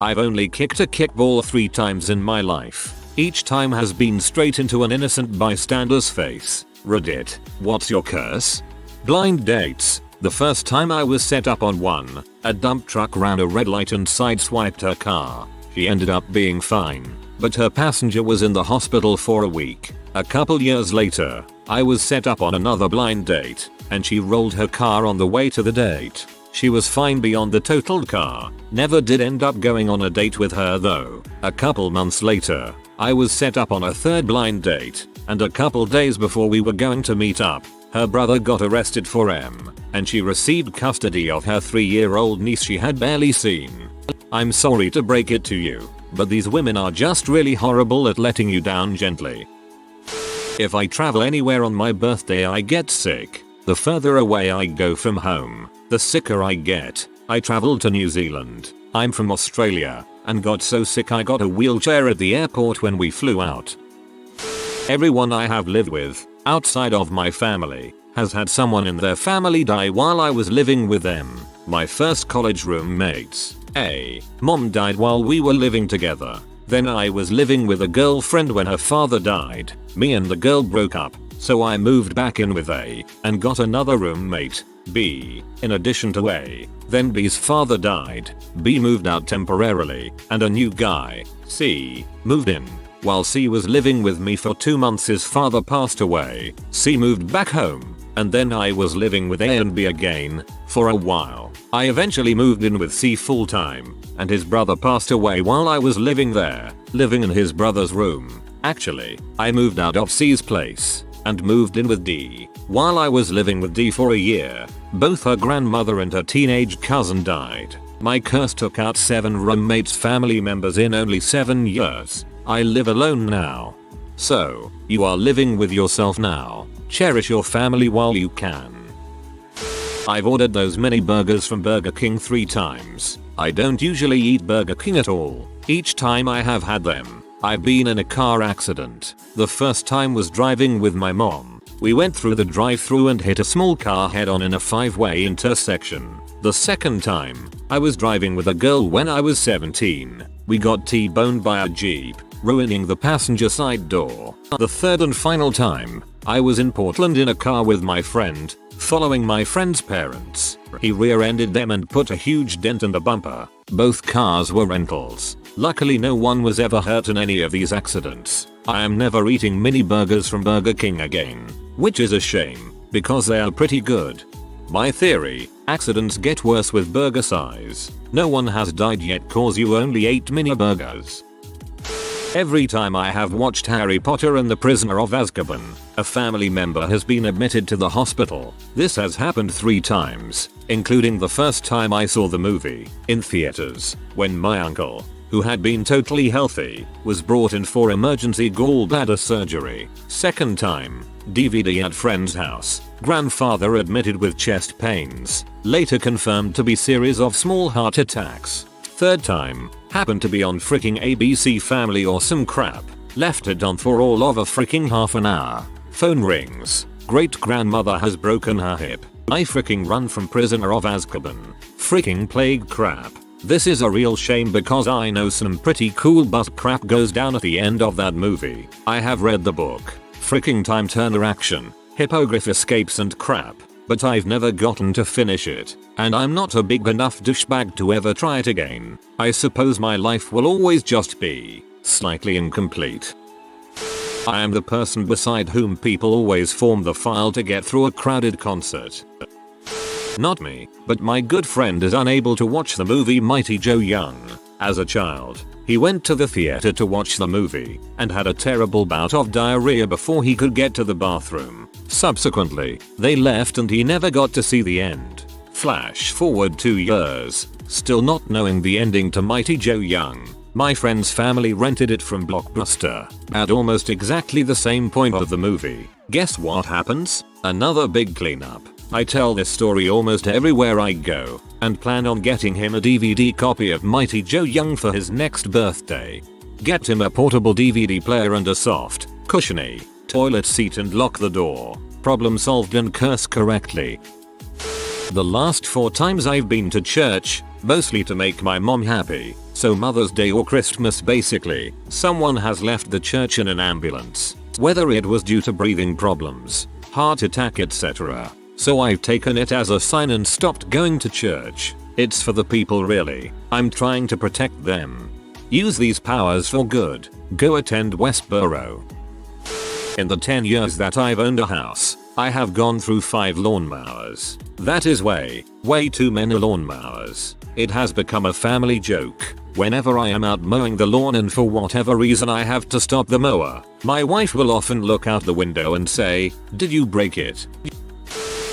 I've only kicked a kickball 3 times in my life. Each time has been straight into an innocent bystander's face. Reddit, what's your curse? Blind dates. The first time I was set up on one, a dump truck ran a red light and sideswiped her car. She ended up being fine, but her passenger was in the hospital for a week. A couple years later, I was set up on another blind date, and she rolled her car on the way to the date. She was fine beyond the totaled car. Never did end up going on a date with her though. A couple months later, I was set up on a third blind date, and a couple days before we were going to meet up, her brother got arrested for and she received custody of her 3-year-old niece she had barely seen. I'm sorry to break it to you, but these women are just really horrible at letting you down gently. If I travel anywhere on my birthday I get sick. The further away I go from home, the sicker I get. I traveled to New Zealand. I'm from Australia, and got so sick I got a wheelchair at the airport when we flew out. Everyone I have lived with, outside of my family, has had someone in their family die while I was living with them. My first college roommates. Mom died while we were living together. Then I was living with a girlfriend when her father died. Me and the girl broke up, so I moved back in with A and got another roommate, B, in addition to A. Then B's father died. B moved out temporarily, and a new guy, C, moved in. While C was living with me for 2 months his father passed away. C moved back home, and then I was living with A and B again, for a while. I eventually moved in with C full time, and his brother passed away while I was living there, living in his brother's room. Actually, I moved out of C's place, and moved in with D. While I was living with D for a year, both her grandmother and her teenage cousin died. My curse took out 7 roommates family members in only 7 years. I live alone now. So, you are living with yourself now. Cherish your family while you can. I've ordered those mini burgers from Burger King 3 times. I don't usually eat Burger King at all. Each time I have had them, I've been in a car accident. The first time was driving with my mom. We went through the drive-thru and hit a small car head-on in a 5-way intersection. The second time, I was driving with a girl when I was 17. We got T-boned by a Jeep, ruining the passenger side door. The third and final time, I was in Portland in a car with my friend, following my friend's parents. He rear-ended them and put a huge dent in the bumper. Both cars were rentals. Luckily no one was ever hurt in any of these accidents. I am never eating mini burgers from Burger King again, which is a shame, because they are pretty good. My theory, accidents get worse with burger size. No one has died yet cause you only ate mini burgers. Every time I have watched Harry Potter and the Prisoner of Azkaban, a family member has been admitted to the hospital. This has happened 3 times, including the first time I saw the movie, in theaters, when my uncle, who had been totally healthy, was brought in for emergency gallbladder surgery. Second time, DVD at friend's house, grandfather admitted with chest pains, later confirmed to be series of small heart attacks. Third time, happened to be on freaking ABC Family or some crap, left it on for all of a freaking half an hour. Phone rings, great grandmother has broken her hip. I freaking run from Prisoner of Azkaban. Freaking plague crap. This is a real shame because I know some pretty cool butt crap goes down at the end of that movie. I have read the book, freaking time turner action, hippogriff escapes and crap, but I've never gotten to finish it, and I'm not a big enough douchebag to ever try it again. I suppose my life will always just be slightly incomplete. I am the person beside whom people always form the file to get through a crowded concert. Not me, but my good friend is unable to watch the movie Mighty Joe Young. As a child, he went to the theater to watch the movie and had a terrible bout of diarrhea before he could get to the bathroom. Subsequently, they left and he never got to see the end. Flash forward 2 years, still not knowing the ending to Mighty Joe Young. My friend's family rented it from Blockbuster at almost exactly the same point of the movie. Guess what happens? Another big cleanup. I tell this story almost everywhere I go, and plan on getting him a DVD copy of Mighty Joe Young for his next birthday. Get him a portable DVD player and a soft, cushiony toilet seat and lock the door. Problem solved and curse correctly. The last 4 times I've been to church, mostly to make my mom happy, So Mother's Day or Christmas basically, someone has left the church in an ambulance. Whether it was due to breathing problems, heart attack etc. So I've taken it as a sign and stopped going to church. It's for the people really. I'm trying to protect them. Use these powers for good. Go attend Westboro. In the 10 years that I've owned a house, I have gone through 5 lawnmowers. That is way too many lawnmowers. It has become a family joke. Whenever I am out mowing the lawn and for whatever reason I have to stop the mower, my wife will often look out the window and say, "Did you break it?"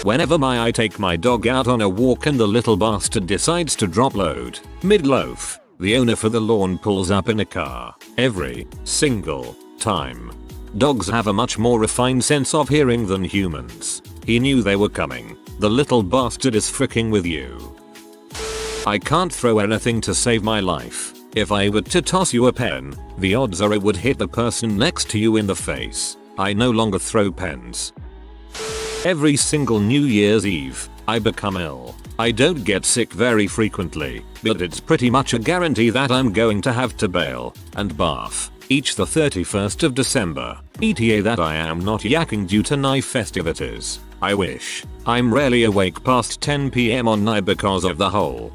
Whenever I take my dog out on a walk and the little bastard decides to drop load mid-loaf, the owner for the lawn pulls up in a car. Every single time. Dogs have a much more refined sense of hearing than humans. He knew they were coming. The little bastard is freaking with you. I can't throw anything to save my life. If I were to toss you a pen, the odds are it would hit the person next to you in the face. I no longer throw pens. Every single New Year's Eve, I become ill. I don't get sick very frequently, but it's pretty much a guarantee that I'm going to have to bail and bath each the 31st of December. ETA that I am not yakking due to knife festivities. I wish. I'm rarely awake past 10 PM on night because of the whole,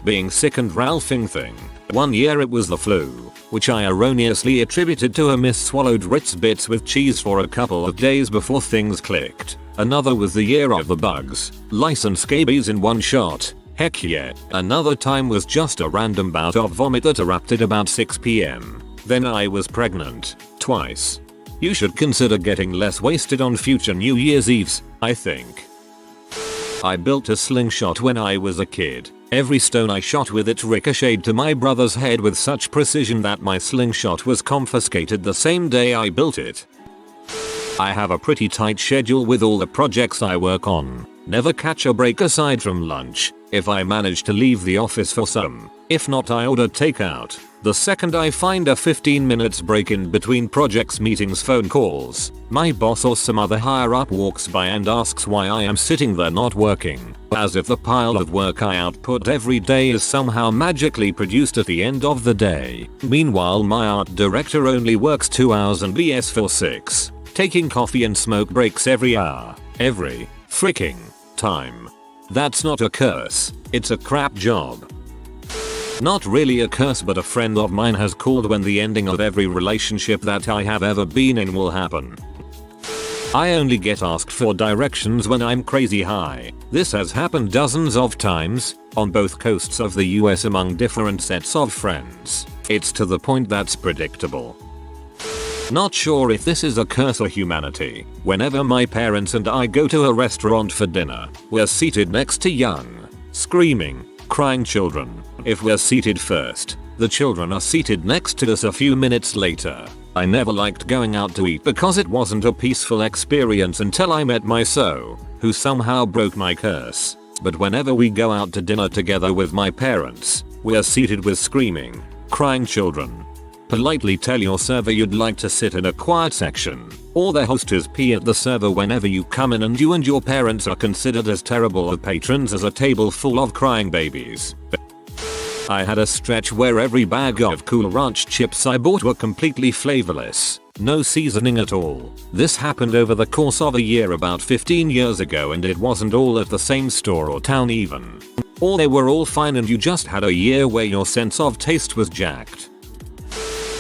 being sick and ralphing thing. One year it was the flu, which I erroneously attributed to a miss-swallowed Ritz bits with cheese for a couple of days before things clicked. Another was the year of the bugs, lice and scabies in one shot. Heck yeah. Another time was just a random bout of vomit that erupted about 6 PM. Then I was pregnant. Twice. You should consider getting less wasted on future New Year's Eves, I think. I built a slingshot when I was a kid. Every stone I shot with it ricocheted to my brother's head with such precision that my slingshot was confiscated the same day I built it. I have a pretty tight schedule with all the projects I work on. Never catch a break aside from lunch, if I manage to leave the office for some. If not, I order takeout. The second I find a 15 minutes break in between projects, meetings, phone calls, my boss or some other higher up walks by and asks why I am sitting there not working, as if the pile of work I output every day is somehow magically produced at the end of the day. Meanwhile, my art director only works 2 hours and BS for 6, taking coffee and smoke breaks every hour. Every freaking time. That's not a curse, it's a crap job. Not really a curse, but a friend of mine has called when the ending of every relationship that I have ever been in will happen. I only get asked for directions when I'm crazy high. This has happened dozens of times, on both coasts of the US among different sets of friends. It's to the point that's predictable. Not sure if this is a curse or humanity. Whenever my parents and I go to a restaurant for dinner, we're seated next to young, screaming, crying children. If we're seated first, the children are seated next to us a few minutes later. I never liked going out to eat because it wasn't a peaceful experience until I met my so, who somehow broke my curse. But whenever we go out to dinner together with my parents, we're seated with screaming, crying children. Politely tell your server you'd like to sit in a quiet section, or the hostess pee at the server whenever you come in, and you and your parents are considered as terrible of patrons as a table full of crying babies. I had a stretch where every bag of Cool Ranch chips I bought were completely flavorless, no seasoning at all. This happened over the course of a year about 15 years ago, and it wasn't all at the same store or town even. Or they were all fine and you just had a year where your sense of taste was jacked.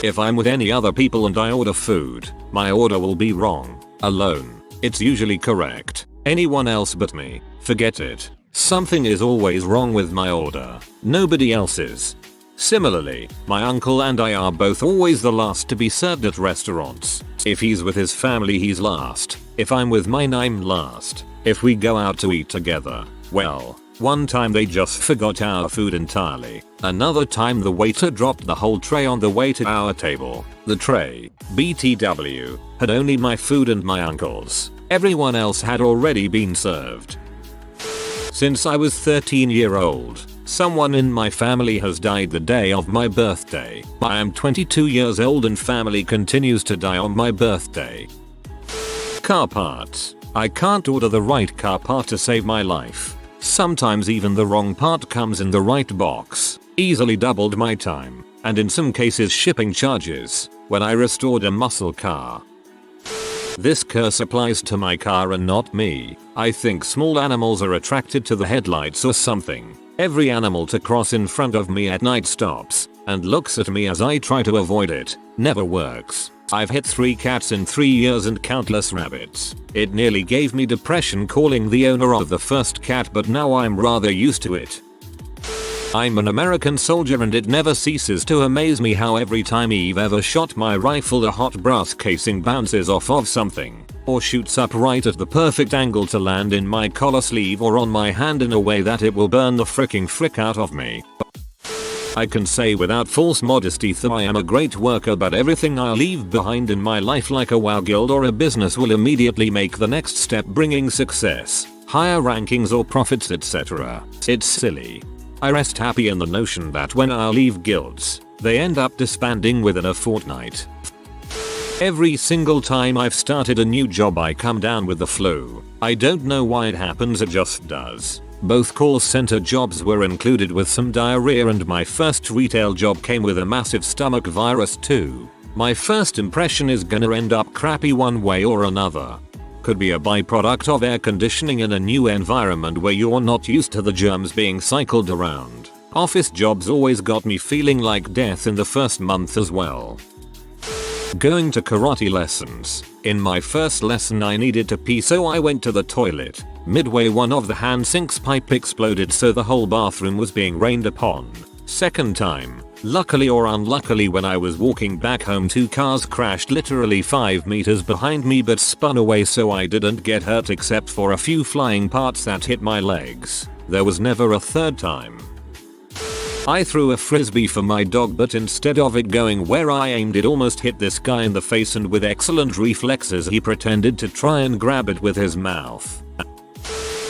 If I'm with any other people and I order food, my order will be wrong. Alone, it's usually correct. Anyone else but me, forget it. Something is always wrong with my order. Nobody else's. Similarly, my uncle and I are both always the last to be served at restaurants. If he's with his family, he's last. If I'm with mine, I'm last. If we go out to eat together, well, one time they just forgot our food entirely. Another time the waiter dropped the whole tray on the way to our table. The tray, BTW, had only my food and my uncle's. Everyone else had already been served. Since I was 13-year-old, someone in my family has died the day of my birthday. I am 22 years old and family continues to die on my birthday. Car parts. I can't order the right car part to save my life. Sometimes even the wrong part comes in the right box. easily doubled my time, and in some cases shipping charges, when I restored a muscle car. This curse applies to my car and not me. I think small animals are attracted to the headlights or something. Every animal to cross in front of me at night stops and looks at me as I try to avoid it. Never works. I've hit 3 cats in 3 years and countless rabbits. It nearly gave me depression calling the owner of the first cat, but now I'm rather used to it. I'm an American soldier and it never ceases to amaze me how every time Eve ever shot my rifle a hot brass casing bounces off of something, or shoots up right at the perfect angle to land in my collar sleeve or on my hand in a way that it will burn the frick out of me. I can say without false modesty that I am a great worker, but everything I leave behind in my life, like a WoW guild or a business, will immediately make the next step, bringing success, higher rankings or profits, etc. It's silly. I rest happy in the notion that when I leave guilds, they end up disbanding within a fortnight. Every single time I've started a new job I come down with the flu. I don't know why it happens, it just does. Both call center jobs were included with some diarrhea, and my first retail job came with a massive stomach virus too. My first impression is gonna end up crappy one way or another. Could be a byproduct of air conditioning in a new environment where you're not used to the germs being cycled around. Office jobs always got me feeling like death in the first month as well. Going to karate lessons. In my first lesson I needed to pee, so I went to the toilet. Midway one of the hand sink's pipe exploded, so the whole bathroom was being rained upon. Second time, luckily or unluckily, when I was walking back home 2 cars crashed literally 5 meters behind me but spun away, so I didn't get hurt except for a few flying parts that hit my legs. There was never a third time. I threw a frisbee for my dog, but instead of it going where I aimed, it almost hit this guy in the face, and with excellent reflexes he pretended to try and grab it with his mouth.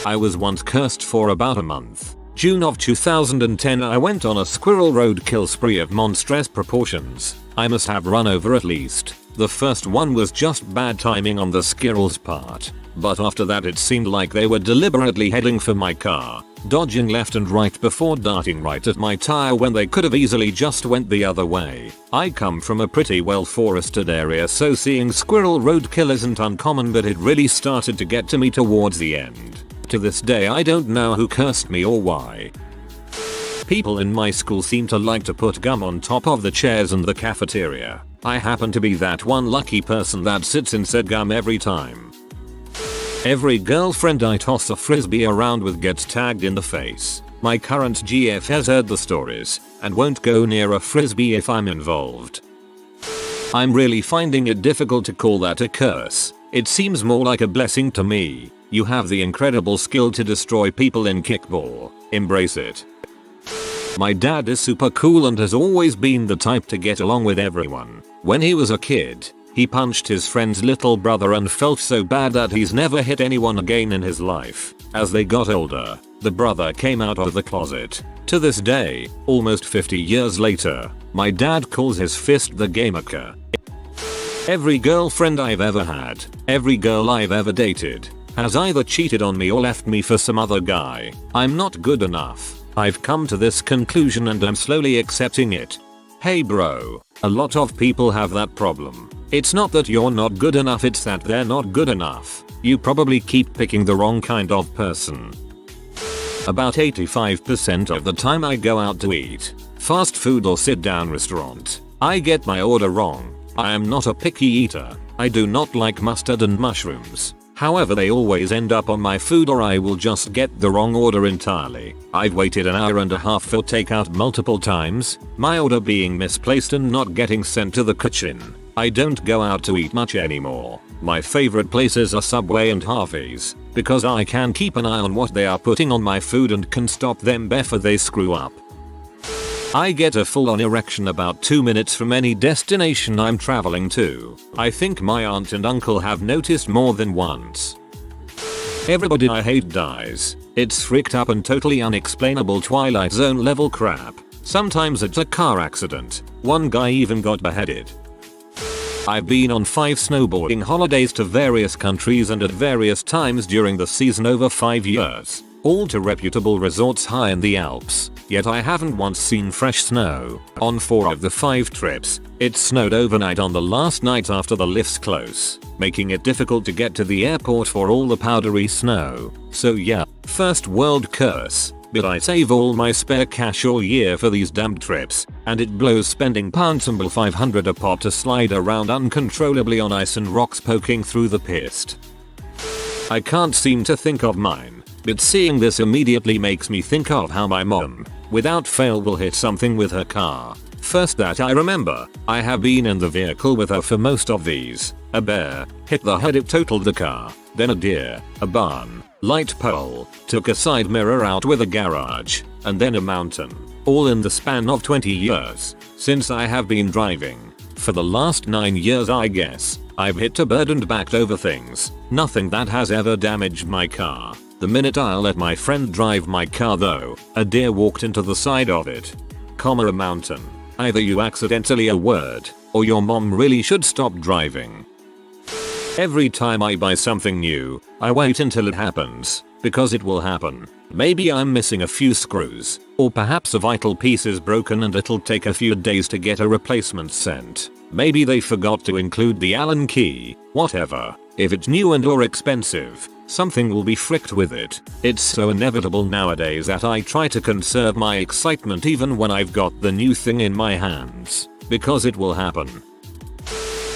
I was once cursed for about a month. June of 2010, I went on a squirrel roadkill spree of monstrous proportions. I must have run over at least. The first one was just bad timing on the squirrel's part, but after that it seemed like they were deliberately heading for my car, dodging left and right before darting right at my tire when they could have easily just went the other way. I come from a pretty well forested area, so seeing squirrel roadkill isn't uncommon, but it really started to get to me towards the end. To this day I don't know who cursed me or why. People in my school seem to like to put gum on top of the chairs in the cafeteria. I happen to be that one lucky person that sits in said gum every time. Every girlfriend I toss a frisbee around with gets tagged in the face. My current GF has heard the stories and won't go near a frisbee if I'm involved. I'm really finding it difficult to call that a curse. It seems more like a blessing to me. You have the incredible skill to destroy people in kickball. Embrace it. My dad is super cool and has always been the type to get along with everyone. When he was a kid, he punched his friend's little brother and felt so bad that he's never hit anyone again in his life. As they got older, the brother came out of the closet. To this day, almost 50 years later, my dad calls his fist the gamerka. Every girlfriend I've ever had, every girl I've ever dated, has either cheated on me or left me for some other guy. I'm not good enough. I've come to this conclusion and I'm slowly accepting it. Hey bro, a lot of people have that problem. It's not that you're not good enough, it's that they're not good enough. You probably keep picking the wrong kind of person. About 85% of the time I go out to eat, fast food or sit down restaurant, I get my order wrong. I am not a picky eater. I do not like mustard and mushrooms. However, they always end up on my food or I will just get the wrong order entirely. I've waited an hour and a half for takeout multiple times, my order being misplaced and not getting sent to the kitchen. I don't go out to eat much anymore. My favorite places are Subway and Harvey's, because I can keep an eye on what they are putting on my food and can stop them before they screw up. I get a full-on erection about 2 minutes from any destination I'm traveling to. I think my aunt and uncle have noticed more than once. Everybody I hate dies. It's freaked up and totally unexplainable Twilight Zone level crap. Sometimes it's a car accident. One guy even got beheaded. I've been on 5 snowboarding holidays to various countries and at various times during the season over 5 years. all to reputable resorts high in the Alps, yet I haven't once seen fresh snow. On 4 of the 5 trips, it snowed overnight on the last night after the lifts close, making it difficult to get to the airport for all the powdery snow. So yeah, first world curse. But I save all my spare cash all year for these damn trips, and it blows spending poundable 500 a pop to slide around uncontrollably on ice and rocks poking through the pist. I can't seem to think of mine, but seeing this immediately makes me think of how my mom, without fail, will hit something with her car. First that I remember, I have been in the vehicle with her for most of these. A bear, hit the head, it totaled the car, then a deer, a barn, light pole, took a side mirror out with a garage, and then a mountain, all in the span of 20 years. Since I have been driving, for the last 9 years I guess, I've hit a bird and backed over things. Nothing that has ever damaged my car. The minute I let my friend drive my car though, a deer walked into the side of it. A mountain. Either you accidentally a word, or your mom really should stop driving. Every time I buy something new, I wait until it happens, because it will happen. Maybe I'm missing a few screws, or perhaps a vital piece is broken and it'll take a few days to get a replacement sent. Maybe they forgot to include the Allen key, whatever. If it's new and or expensive, something will be fricked with it. It's so inevitable nowadays that I try to conserve my excitement even when I've got the new thing in my hands, because it will happen.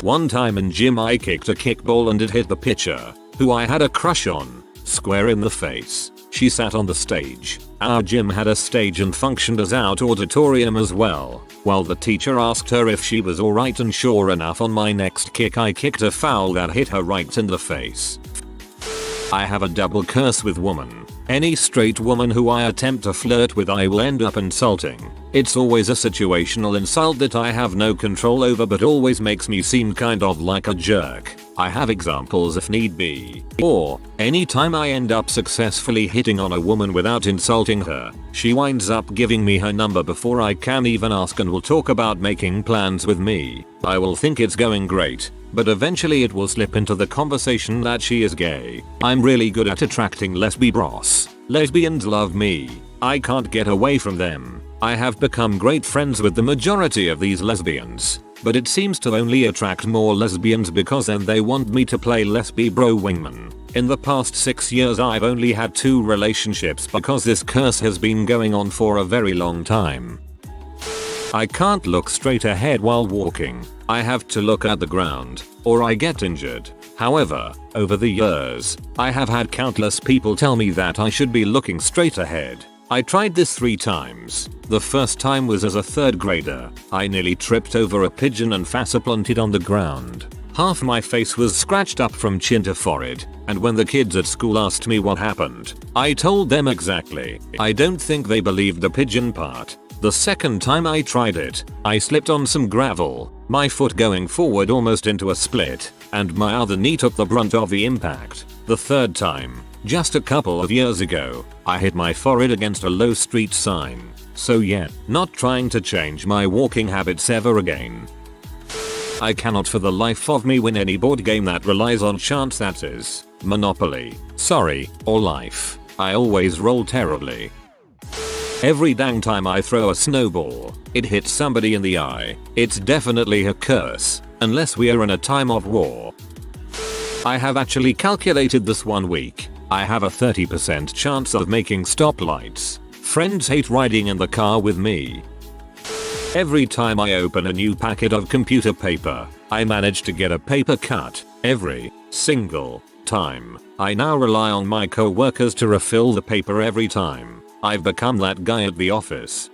One time in gym I kicked a kickball and it hit the pitcher, who I had a crush on, square in the face. She sat on the stage. Our gym had a stage and functioned as out auditorium as well. While the teacher asked her if she was alright, and sure enough, on my next kick I kicked a foul that hit her right in the face. I have a double curse with woman. Any straight woman who I attempt to flirt with I will end up insulting. It's always a situational insult that I have no control over, but always makes me seem kind of like a jerk. I have examples if need be. Or, anytime I end up successfully hitting on a woman without insulting her, she winds up giving me her number before I can even ask and will talk about making plans with me. I will think it's going great, but eventually it will slip into the conversation that she is gay. I'm really good at attracting lesbi bros. Lesbians love me. I can't get away from them. I have become great friends with the majority of these lesbians, but it seems to only attract more lesbians because then they want me to play lesbi bro wingman. In the past 6 years I've only had 2 relationships because this curse has been going on for a very long time. I can't look straight ahead while walking. I have to look at the ground, or I get injured. However, over the years, I have had countless people tell me that I should be looking straight ahead. I tried this 3 times. The first time was as a 3rd grader. I nearly tripped over a pigeon and faceplanted on the ground. Half my face was scratched up from chin to forehead, and when the kids at school asked me what happened, I told them exactly. I don't think they believed the pigeon part. The second time I tried it, I slipped on some gravel, my foot going forward almost into a split, and my other knee took the brunt of the impact. The third time, just a couple of years ago, I hit my forehead against a low street sign. So yeah, not trying to change my walking habits ever again. I cannot for the life of me win any board game that relies on chance, that is, Monopoly, Sorry, or Life. I always roll terribly. Every dang time I throw a snowball, it hits somebody in the eye. It's definitely a curse, unless we are in a time of war. I have actually calculated this 1 week. I have a 30% chance of making stoplights. Friends hate riding in the car with me. Every time I open a new packet of computer paper, I manage to get a paper cut. Every single time. I now rely on my co-workers to refill the paper every time. I've become that guy at the office.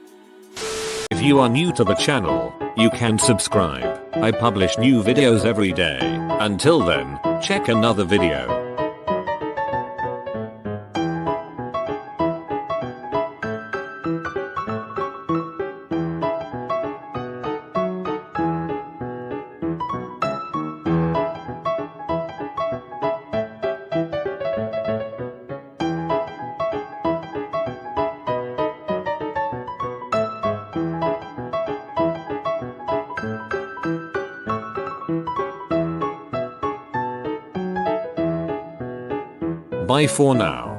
If you are new to the channel, you can subscribe. I publish new videos every day. Until then, check another video. Bye for now.